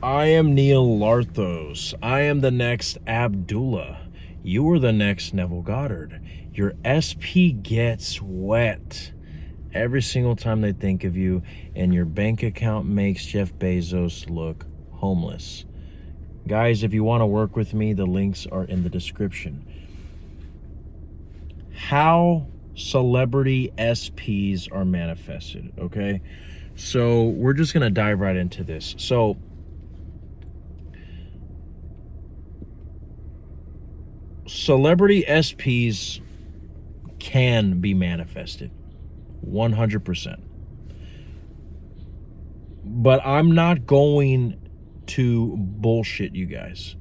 I am Neil Larthos. I am the next Abdullah. You are the next Neville Goddard. Your SP gets wet every single time they think of you, and your bank account makes Jeff Bezos look homeless. Guys, if you want to work with me, the links are in the description. How celebrity SPs are manifested, okay? So we're just going to dive right into this. So celebrity SPs can be manifested 100%. But I'm not going to bullshit you guys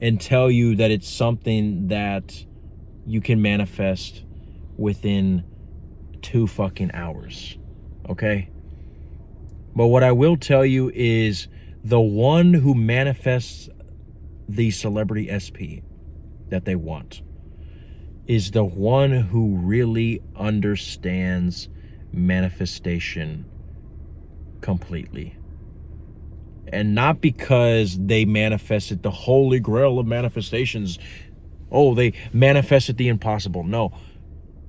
and tell you that it's something that you can manifest within 2 fucking hours. Okay? But what I will tell you is the one who manifests the celebrity SP that they want is the one who really understands manifestation completely. And not because they manifested the holy grail of manifestations. Oh, they manifested the impossible. No,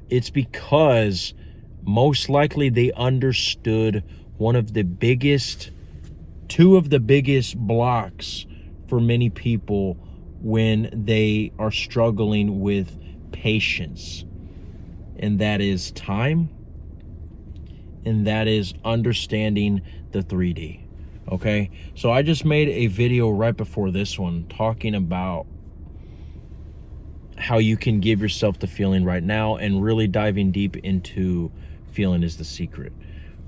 it's because most likely they understood two of the biggest blocks for many people when they are struggling with patience. And that is time, and that is understanding the 3D. Okay, so I just made a video right before this one talking about how you can give yourself the feeling right now and really diving deep into feeling is the secret.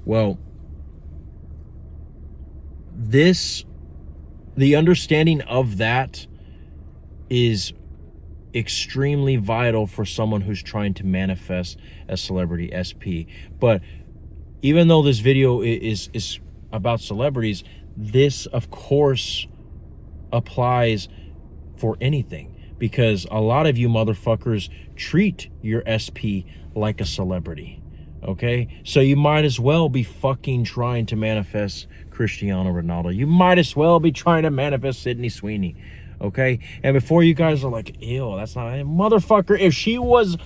Well, the understanding of that is extremely vital for someone who's trying to manifest a celebrity SP. But even though this video is about celebrities, this of course applies for anything, because a lot of you motherfuckers treat your SP like a celebrity. Okay, so you might as well be fucking trying to manifest Cristiano Ronaldo. You might as well be trying to manifest Sydney Sweeney. Okay, and before you guys are like, ew, that's not motherfucker. If she was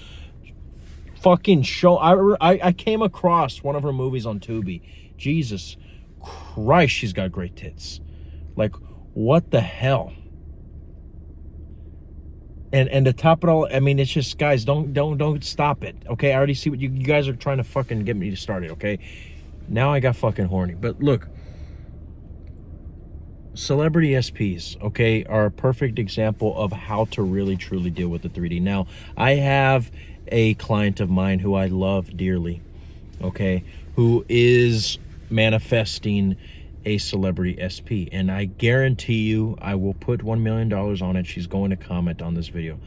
fucking show, I came across one of her movies on Tubi. Jesus Christ, she's got great tits. Like, what the hell? And to top it all, I mean, it's just, guys, don't stop it. Okay, I already see what you guys are trying to fucking get me started. Okay, now I got fucking horny. But look, celebrity SPs, okay, are a perfect example of how to really truly deal with the 3D. Now, I have a client of mine who I love dearly, okay, who is manifesting a celebrity SP, and I guarantee you I will put $1 million on it. She's going to comment on this video.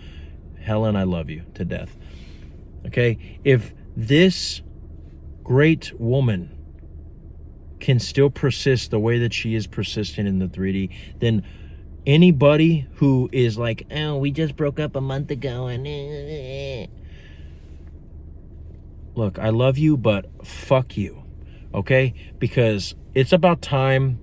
Helen, I love you to death. Okay, if this great woman can still persist the way that she is persistent in the 3D, then anybody who is like, oh, we just broke up a month ago and look, I love you, but fuck you. Okay, because it's about time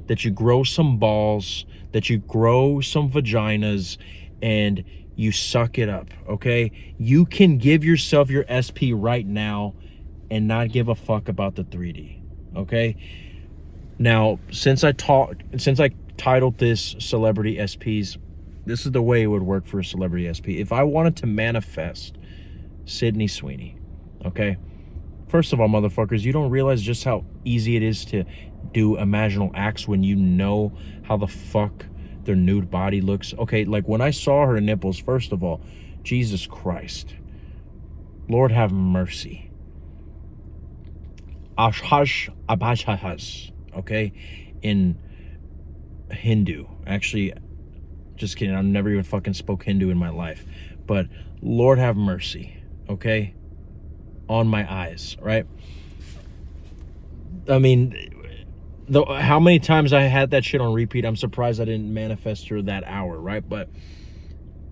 that you grow some balls, that you grow some vaginas, and you suck it up. Okay, you can give yourself your SP right now and not give a fuck about the 3D. Okay, now since I titled this celebrity SPs, this is the way it would work for a celebrity SP. If I wanted to manifest Sydney Sweeney, okay, first of all, motherfuckers, you don't realize just how easy it is to do imaginal acts when you know how the fuck their nude body looks. Okay, like when I saw her nipples, first of all, Jesus Christ, Lord have mercy. Ashhash abhashahas, okay, in Hindu. Actually, just kidding, I've never even fucking spoke Hindu in my life. But Lord have mercy, okay, on my eyes, right? I mean, how many times I had that shit on repeat, I'm surprised I didn't manifest her that hour, right? But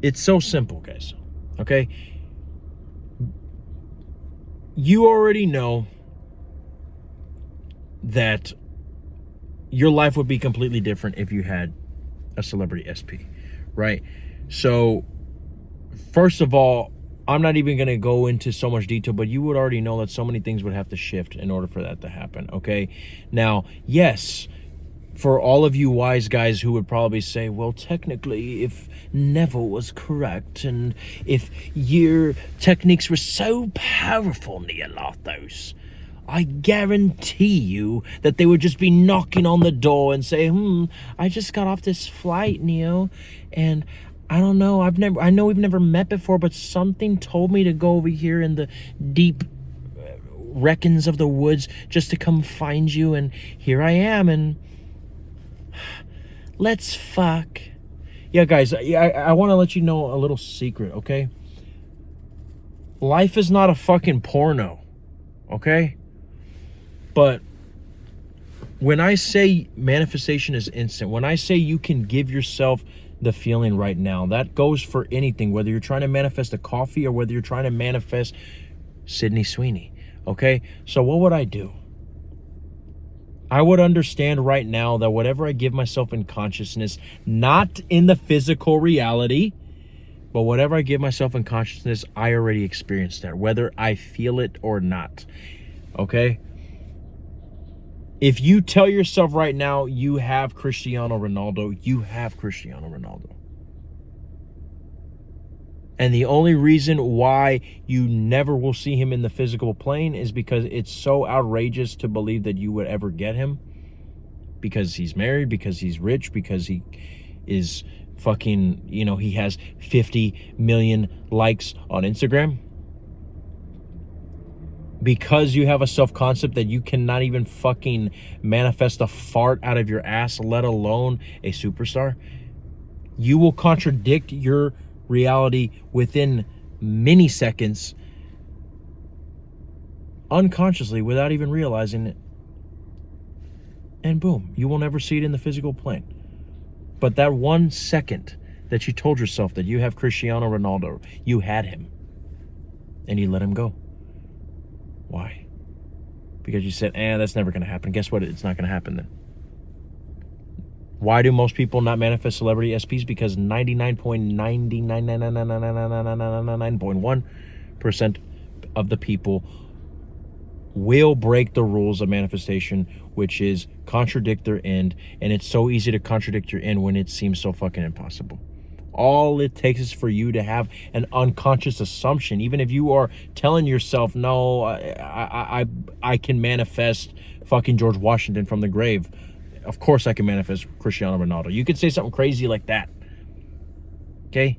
it's so simple, guys, okay? You already know that your life would be completely different if you had a celebrity SP, right? So first of all, I'm not even going to go into so much detail, but you would already know that so many things would have to shift in order for that to happen, okay? Now, yes, for all of you wise guys who would probably say, well, technically, if Neville was correct and if your techniques were so powerful, Neil Lathos, I guarantee you that they would just be knocking on the door and say, I just got off this flight, Neo, and I don't know, I know we've never met before, but something told me to go over here in the deep reckons of the woods just to come find you, and here I am, and let's fuck. Yeah, guys, I want to let you know a little secret, okay? Life is not a fucking porno, okay? But when I say manifestation is instant, when I say you can give yourself the feeling right now, that goes for anything, whether you're trying to manifest a coffee or whether you're trying to manifest Sydney Sweeney, okay? So what would I do? I would understand right now that whatever I give myself in consciousness, not in the physical reality, but whatever I give myself in consciousness, I already experienced that, whether I feel it or not, okay? If you tell yourself right now you have Cristiano Ronaldo, you have Cristiano Ronaldo. And the only reason why you never will see him in the physical plane is because it's so outrageous to believe that you would ever get him. Because he's married, because he's rich, because he is fucking, he has 50 million likes on Instagram. Because you have a self-concept that you cannot even fucking manifest a fart out of your ass, let alone a superstar, you will contradict your reality within milliseconds, unconsciously, without even realizing it. And boom, you will never see it in the physical plane. But that 1 second that you told yourself that you have Cristiano Ronaldo, you had him, and you let him go. Why? Because you said, that's never going to happen. Guess what? It's not going to happen then. Why do most people not manifest celebrity SPs? Because 99.9999999.1% of the people will break the rules of manifestation, which is contradict their end. And it's so easy to contradict your end when it seems so fucking impossible. All it takes is for you to have an unconscious assumption. Even if you are telling yourself, no, I can manifest fucking George Washington from the grave. Of course I can manifest Cristiano Ronaldo. You could say something crazy like that. Okay?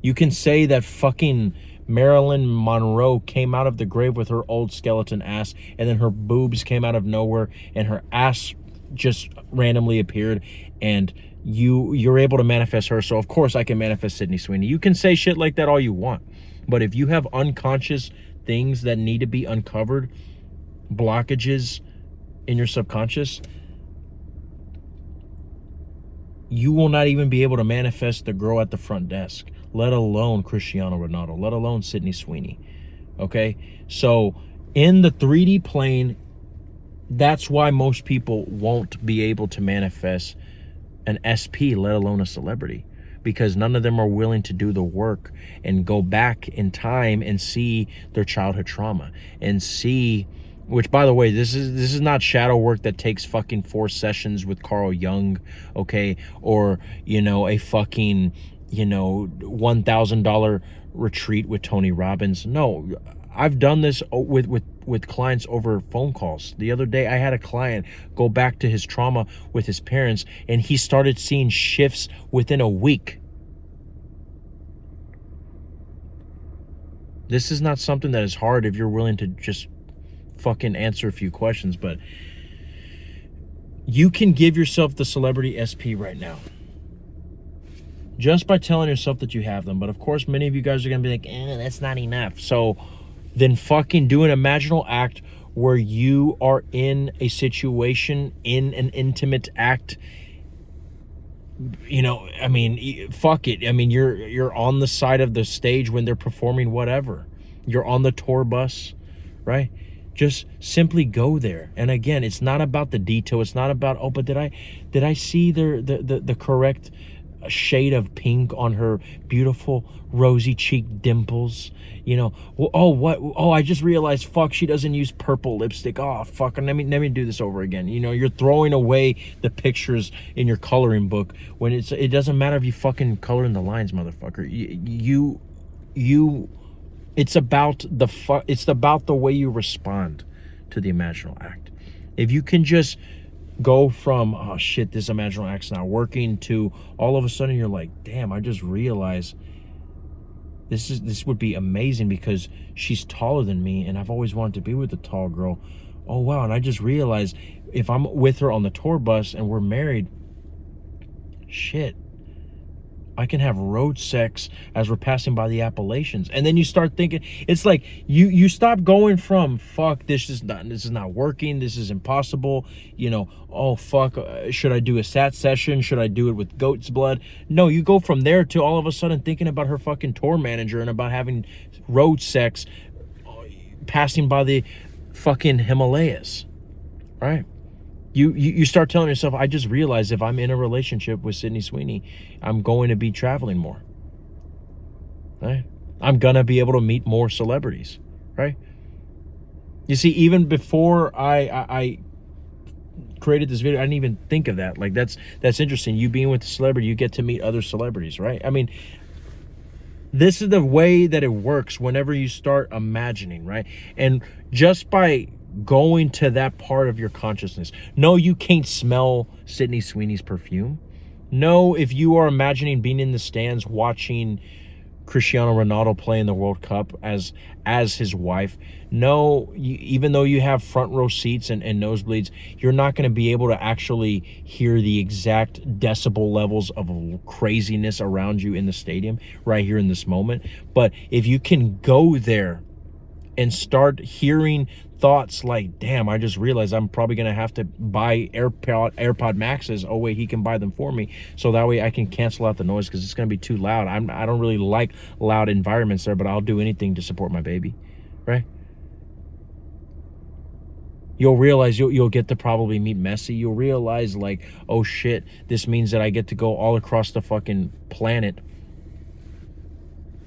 You can say that fucking Marilyn Monroe came out of the grave with her old skeleton ass, and then her boobs came out of nowhere, and her ass just randomly appeared, and you're able to manifest her. So of course I can manifest Sydney Sweeney. You can say shit like that all you want, but if you have unconscious things that need to be uncovered, blockages in your subconscious, you will not even be able to manifest the girl at the front desk, let alone Cristiano Ronaldo, let alone Sydney Sweeney. Okay? So in the 3D plane, that's why most people won't be able to manifest an SP, let alone a celebrity, because none of them are willing to do the work and go back in time and see their childhood trauma and see, which, by the way, this is not shadow work that takes fucking 4 sessions with Carl Jung, okay, or a fucking $1,000 retreat with Tony Robbins. No, I've done this with clients over phone calls. The other day, I had a client go back to his trauma with his parents, and he started seeing shifts within a week. This is not something that is hard if you're willing to just fucking answer a few questions, but you can give yourself the celebrity SP right now just by telling yourself that you have them. But of course, many of you guys are gonna be like, that's not enough. So then fucking do an imaginal act where you are in a situation, in an intimate act. Fuck it. You're on the side of the stage when they're performing whatever. You're on the tour bus, right? Just simply go there. And again, it's not about the detail. It's not about, oh, but did I see the correct shade of pink on her beautiful rosy cheek dimples? You know, I just realized, fuck, she doesn't use purple lipstick. Oh, fuck, let me do this over again. You know, you're throwing away the pictures in your coloring book when it doesn't matter if you fucking color in the lines, motherfucker. You it's about the way you respond to the imaginal act. If you can just go from, oh shit, this imaginal act's not working, to all of a sudden you're like, damn, I just realized this would be amazing because she's taller than me and I've always wanted to be with a tall girl. Oh wow, and I just realized if I'm with her on the tour bus and we're married, shit, I can have road sex as we're passing by the Appalachians. And then you start thinking, it's like you stop going from, fuck, this is not working, this is impossible, you know, oh fuck, should I do a sat session, should I do it with goat's blood? No, you go from there to all of a sudden thinking about her fucking tour manager and about having road sex passing by the fucking Himalayas, right? You start telling yourself, I just realized if I'm in a relationship with Sydney Sweeney, I'm going to be traveling more, right? I'm going to be able to meet more celebrities, right? You see, even before I created this video, I didn't even think of that. Like, that's interesting. You being with a celebrity, you get to meet other celebrities, right? I mean, this is the way that it works whenever you start imagining, right? And just by going to that part of your consciousness. No, you can't smell Sydney Sweeney's perfume. No, if you are imagining being in the stands watching Cristiano Ronaldo play in the World Cup as his wife, no, even though you have front row seats and nosebleeds, you're not going to be able to actually hear the exact decibel levels of craziness around you in the stadium right here in this moment. But if you can go there and start hearing thoughts like, damn, I just realized I'm probably going to have to buy AirPod Maxes. Oh, wait, he can buy them for me. So that way I can cancel out the noise because it's going to be too loud. I don't really like loud environments there, but I'll do anything to support my baby, right? You'll realize you'll get to probably meet Messi. You'll realize, like, oh, shit, this means that I get to go all across the fucking planet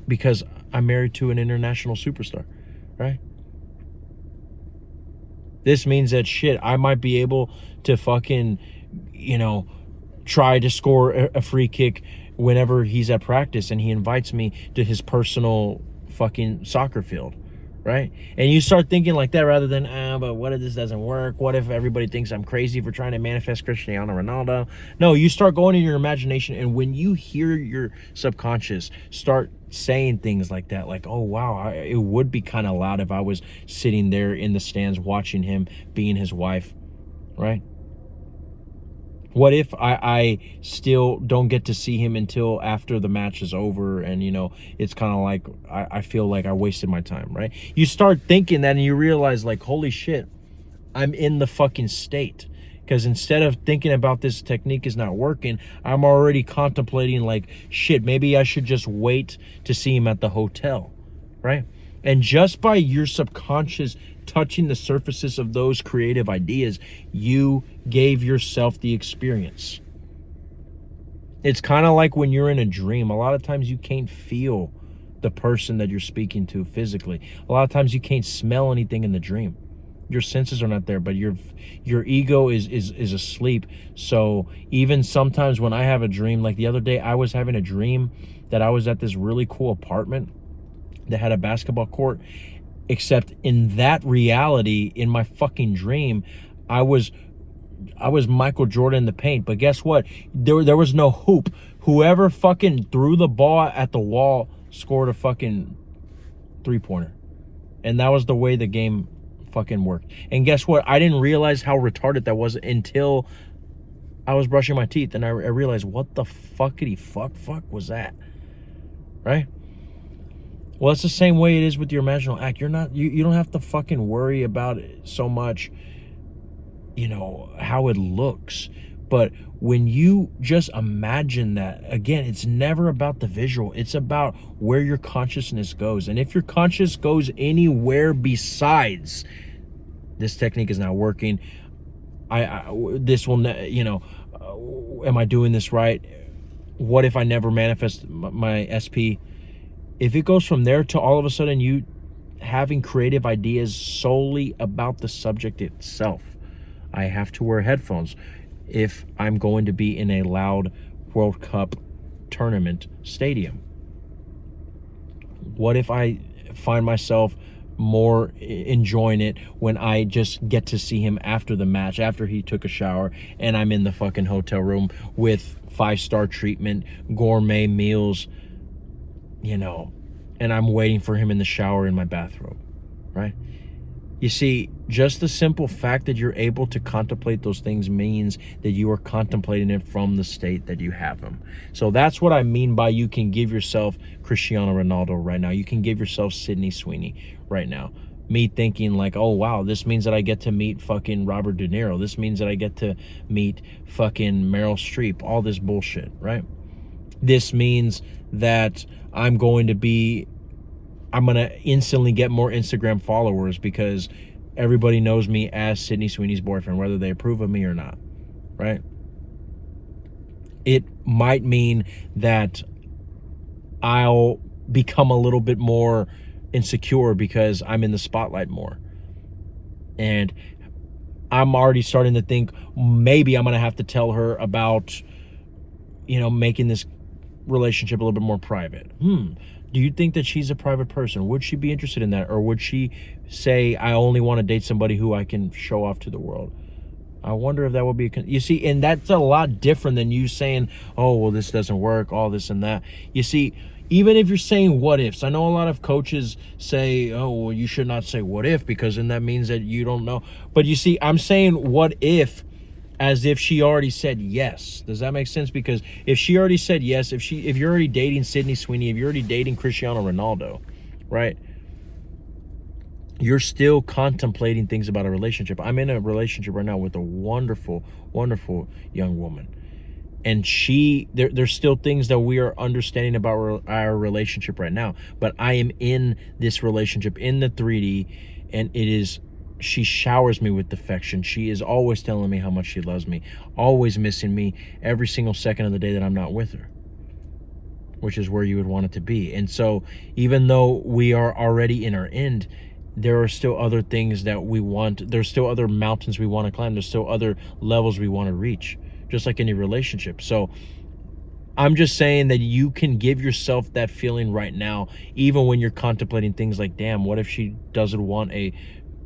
because I'm married to an international superstar, right? This means that, shit, I might be able to fucking, you know, try to score a free kick whenever he's at practice and he invites me to his personal fucking soccer field, right? And you start thinking like that rather than, but what if this doesn't work? What if everybody thinks I'm crazy for trying to manifest Cristiano Ronaldo? No, you start going in your imagination, and when you hear your subconscious start saying things like that, like, oh wow, it would be kind of loud if I was sitting there in the stands watching him being his wife, right? What if I still don't get to see him until after the match is over, and you know, it's kind of like I feel like I wasted my time, right? You start thinking that and you realize, like, holy shit, I'm in the fucking state. Because instead of thinking about this technique is not working, I'm already contemplating, like, shit, maybe I should just wait to see him at the hotel, right? And just by your subconscious touching the surfaces of those creative ideas, you gave yourself the experience. It's kind of like when you're in a dream. A lot of times you can't feel the person that you're speaking to physically. A lot of times you can't smell anything in the dream. Your senses are not there, but your ego is asleep. So even sometimes when I have a dream, like the other day, I was having a dream that I was at this really cool apartment that had a basketball court, except in that reality, in my fucking dream, I was Michael Jordan in the paint. But guess what? There was no hoop. Whoever fucking threw the ball at the wall scored a fucking 3-pointer. And that was the way the game fucking worked. And guess what? I didn't realize how retarded that was until I was brushing my teeth, and I realized, what the fuckity fuck was that, right? Well, it's the same way it is with your imaginal act. You don't have to fucking worry about it so much, you know, how it looks. But when you just imagine that, again, it's never about the visual. It's about where your consciousness goes. And if your conscious goes anywhere besides This technique is not working. This will, am I doing this right? What if I never manifest my SP? If it goes from there to all of a sudden you having creative ideas solely about the subject itself, I have to wear headphones if I'm going to be in a loud World Cup tournament stadium. What if I find myself more enjoying it when I just get to see him after the match, after he took a shower, and I'm in the fucking hotel room with 5-star treatment, gourmet meals, and I'm waiting for him in the shower in my bathrobe, right? You see, just the simple fact that you're able to contemplate those things means that you are contemplating it from the state that you have them. So that's what I mean by you can give yourself Cristiano Ronaldo right now. You can give yourself Sydney Sweeney right now. Me thinking like, oh, wow, this means that I get to meet fucking Robert De Niro. This means that I get to meet fucking Meryl Streep. All this bullshit, right? This means that I'm going to instantly get more Instagram followers because everybody knows me as Sydney Sweeney's boyfriend, whether they approve of me or not, right? It might mean that I'll become a little bit more insecure because I'm in the spotlight more. And I'm already starting to think maybe I'm going to have to tell her about, making this relationship a little bit more private. Do you think that she's a private person? Would she be interested in that? Or would she say, I only want to date somebody who I can show off to the world? I wonder if that would be you see, and that's a lot different than you saying, oh, well, this doesn't work, all this and that. You see, even if you're saying what ifs, I know a lot of coaches say, oh, well, you should not say what if, because then that means that you don't know. But you see, I'm saying what if as if she already said yes. Does that make sense? Because if she already said yes, if you're already dating Sydney Sweeney, if you're already dating Cristiano Ronaldo, right? You're still contemplating things about a relationship. I'm in a relationship right now with a wonderful, wonderful young woman. And there's still things that we are understanding about our relationship right now. But I am in this relationship in the 3D, and she showers me with affection. She is always telling me how much she loves me, always missing me every single second of the day that I'm not with her, which is where you would want it to be. And so even though we are already in our end, there are still other things that we want. There's still other mountains we want to climb. There's still other levels we want to reach, just like any relationship. So I'm just saying that you can give yourself that feeling right now, even when you're contemplating things like, damn, what if she doesn't want a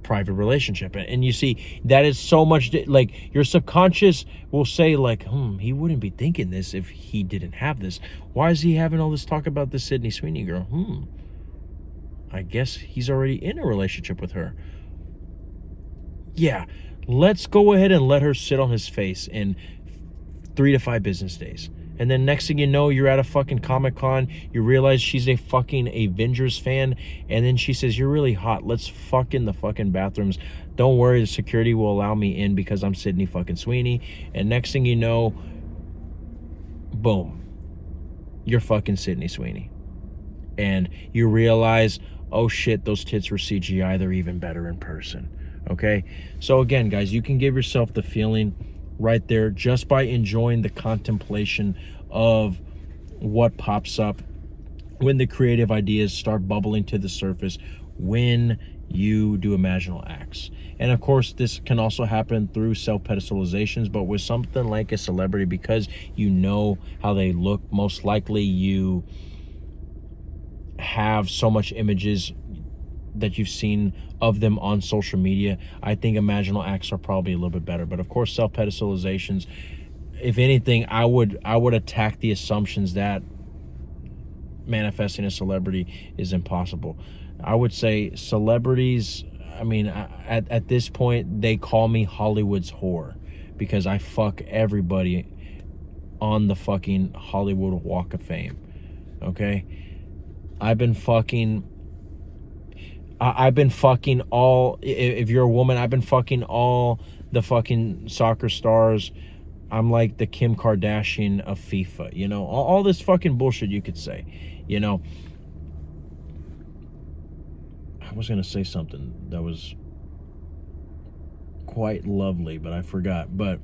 private relationship? And you see, that is so much like your subconscious will say like, he wouldn't be thinking this if he didn't have this. Why is he having all this talk about this Sydney Sweeney girl? I guess he's already in a relationship with her. Yeah, let's go ahead and let her sit on his face in 3 to 5 business days. And then next thing you know, you're at a fucking Comic-Con. You realize she's a fucking Avengers fan. And then she says, you're really hot. Let's fuck in the fucking bathrooms. Don't worry, the security will allow me in because I'm Sydney fucking Sweeney. And next thing you know, boom, you're fucking Sydney Sweeney. And you realize, oh shit, those tits were CGI. They're even better in person. Okay? So again, guys, you can give yourself the feeling right there just by enjoying the contemplation of what pops up when the creative ideas start bubbling to the surface when you do imaginal acts. And of course, this can also happen through self-pedestalizations, but with something like a celebrity, because you know how they look, most likely you have so much images that you've seen of them on social media. I think imaginal acts are probably a little bit better. But of course, self-pedestalizations, if anything, I would attack the assumptions that manifesting a celebrity is impossible. I would say celebrities, I mean, at this point, they call me Hollywood's whore because I fuck everybody on the fucking Hollywood Walk of Fame. Okay? I've been fucking all, if you're a woman, I've been fucking all the fucking soccer stars. I'm like the Kim Kardashian of FIFA, all this fucking bullshit you could say, I was going to say something that was quite lovely, but I forgot. But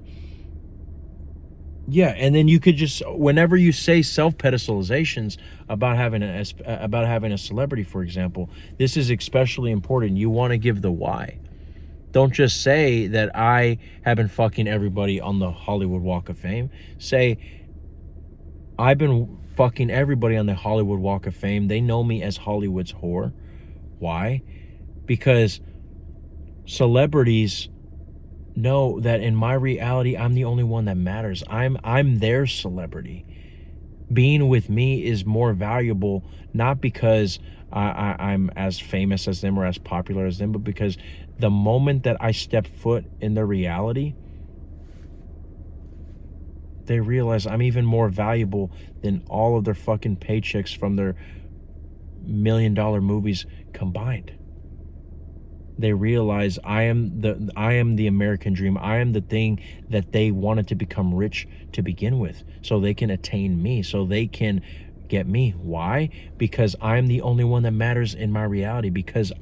yeah, and then you could just, whenever you say self-pedestalizations about having a celebrity, for example, this is especially important. You want to give the why. Don't just say that I have been fucking everybody on the Hollywood Walk of Fame. Say, I've been fucking everybody on the Hollywood Walk of Fame. They know me as Hollywood's whore. Why? Because celebrities know that in my reality, I'm the only one that matters. I'm their celebrity. Being with me is more valuable, not because I'm as famous as them or as popular as them, but because the moment that I step foot in their reality, they realize I'm even more valuable than all of their fucking paychecks from their $1 million movies combined. They realize I am the American dream. I am the thing that they wanted to become rich to begin with, so they can attain me, so they can get me. Why? Because I'm the only one that matters in my reality. Because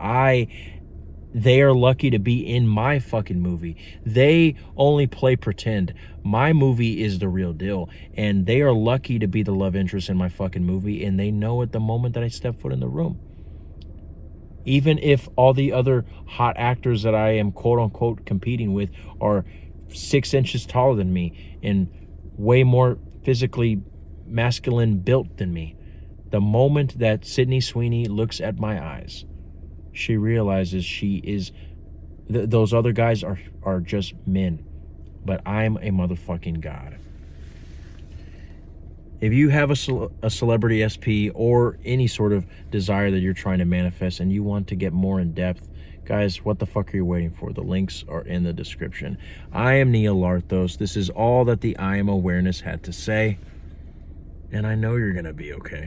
they are lucky to be in my fucking movie. They only play pretend. My movie is the real deal, and they are lucky to be the love interest in my fucking movie, and they know at the moment that I step foot in the room. Even if all the other hot actors that I am quote unquote competing with are 6 inches taller than me and way more physically masculine built than me, the moment that Sydney Sweeney looks at my eyes, she realizes she is, those other guys are just men, but I'm a motherfucking god. If you have a celebrity SP or any sort of desire that you're trying to manifest and you want to get more in depth, guys, what the fuck are you waiting for? The links are in the description. I am Neil Larthos. This is all that the I Am Awareness had to say, and I know you're going to be okay.